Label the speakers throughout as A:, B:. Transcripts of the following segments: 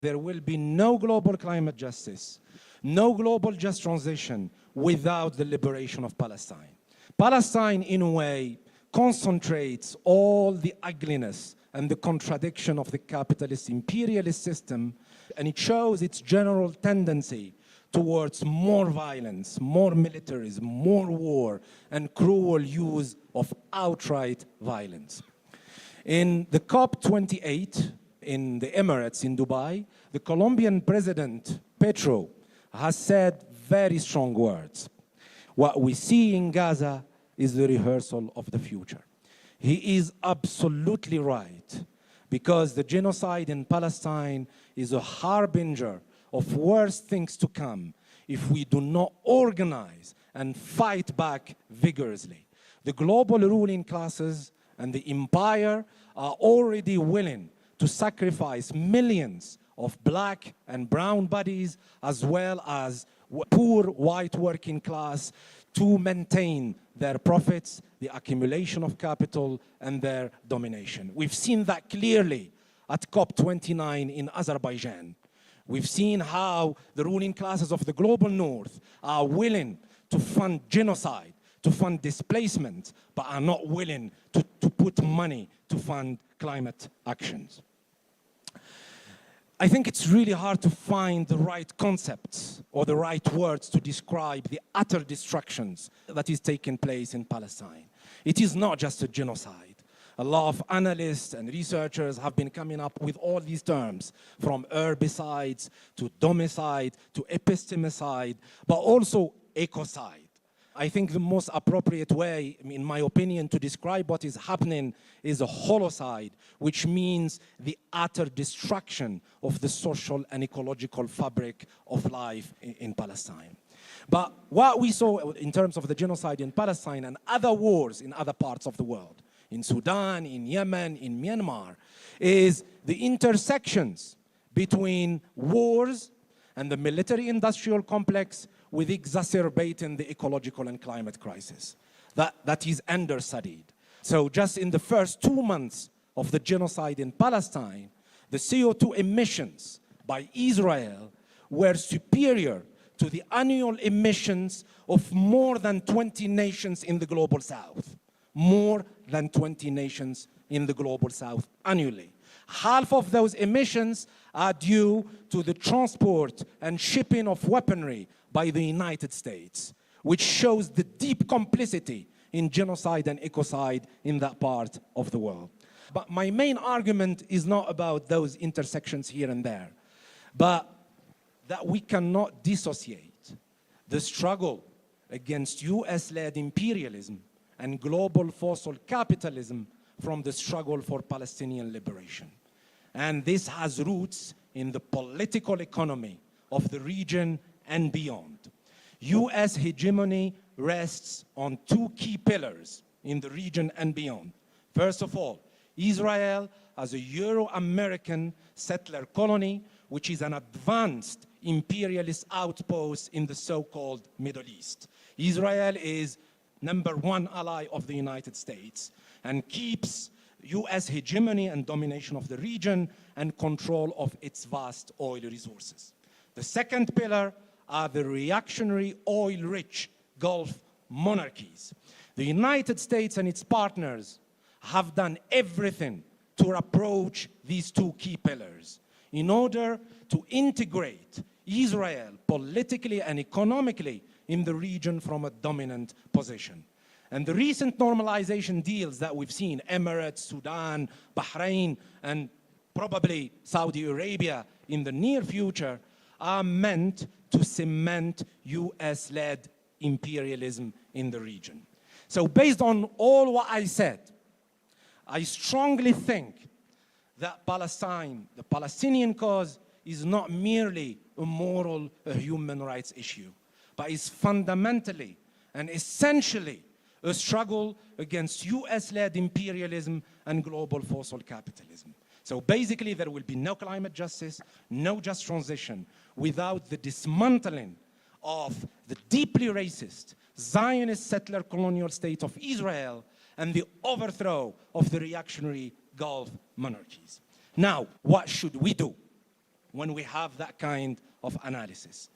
A: There will be no global climate justice, no global just transition without the liberation of Palestine. Palestine, in a way, concentrates all the ugliness and the contradiction of the capitalist imperialist system, and it shows its general tendency towards more violence, more militarism, more war, and cruel use of outright violence. In the COP28 in the Emirates in Dubai, the Colombian president, Petro, has said very strong words. What we see in Gaza is the rehearsal of the future. He is absolutely right, because the genocide in Palestine is a harbinger of worse things to come if we do not organize and fight back vigorously. The global ruling classes and the empire are already willing to sacrifice millions of black and brown bodies, as well as poor white working class, to maintain their profits, the accumulation of capital, and their domination. We've seen that clearly at COP29 in Azerbaijan. We've seen how the ruling classes of the global north are willing to fund genocide, to fund displacement, but are not willing to put money to fund climate actions. I think it's really hard to find the right concepts or the right words to describe the utter destructions that is taking place in Palestine. It is not just a genocide. A lot of analysts and researchers have been coming up with all these terms, from herbicides to domicide to epistemicide, but also ecocide. I think the most appropriate way, in my opinion, to describe what is happening is a holocide, which means the utter destruction of the social and ecological fabric of life in Palestine. But what we saw in terms of the genocide in Palestine and other wars in other parts of the world, in Sudan, in Yemen, in Myanmar, is the intersections between wars and the military-industrial complex with exacerbating the ecological and climate crisis. That is understudied. So just in the first 2 months of the genocide in Palestine, the CO2 emissions by Israel were superior to the annual emissions of more than 20 nations in the global south. More than 20 nations in the global south annually. Half of those emissions are due to the transport and shipping of weaponry by the United States, which shows the deep complicity in genocide and ecocide in that part of the world. But my main argument is not about those intersections here and there, but that we cannot dissociate the struggle against US-led imperialism and global fossil capitalism from the struggle for Palestinian liberation. And this has roots in the political economy of the region and beyond. US hegemony rests on two key pillars in the region and beyond. First of all, Israel as a Euro-American settler colony, which is an advanced imperialist outpost in the so-called Middle East. Israel is #1 ally of the United States and keeps US hegemony and domination of the region and control of its vast oil resources. The second pillar are the reactionary oil-rich Gulf monarchies. The United States and its partners have done everything to approach these two key pillars in order to integrate Israel politically and economically in the region from a dominant position. And the recent normalization deals that we've seen, Emirates, Sudan, Bahrain, and probably Saudi Arabia in the near future, are meant to cement US-led imperialism in the region. So based on all what I said, I strongly think that Palestine, the Palestinian cause, is not merely a moral, a human rights issue, but is fundamentally and essentially a struggle against US-led imperialism and global fossil capitalism. So basically, there will be no climate justice, no just transition, without the dismantling of the deeply racist Zionist settler colonial state of Israel and the overthrow of the reactionary Gulf monarchies. Now, what should we do? when we have that kind of analysis.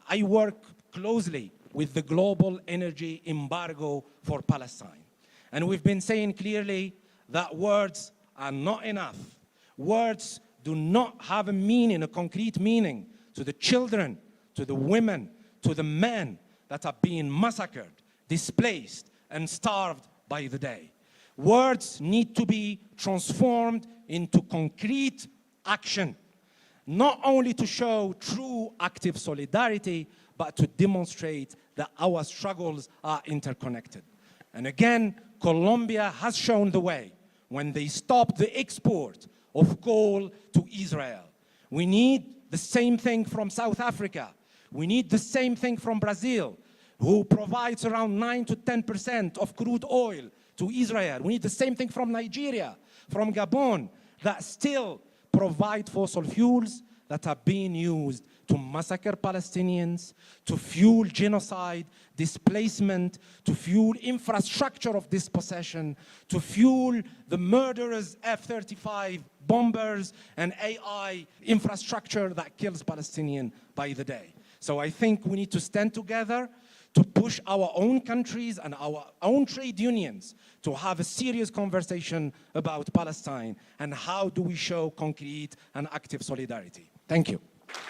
A: I work closely with the global energy embargo for Palestine. And we've been saying clearly that words are not enough. Words do not have a meaning, a concrete meaning to the children, to the women, to the men that are being massacred, displaced, and starved by the day. Words need to be transformed into concrete action, not only to show true active solidarity, but to demonstrate that our struggles are interconnected. And again, Colombia has shown the way when they stopped the export of coal to Israel. We need the same thing from South Africa. We need the same thing from Brazil, who provides around 9 to 10% of crude oil to Israel. We need the same thing from Nigeria, from Gabon, that still provide fossil fuels that are being used to massacre Palestinians, to fuel genocide, displacement, to fuel infrastructure of dispossession, to fuel the murderous F-35 bombers and AI infrastructure that kills Palestinians by the day. So I think we need to stand together to push our own countries and our own trade unions to have a serious conversation about Palestine and how do we show concrete and active solidarity. Thank you.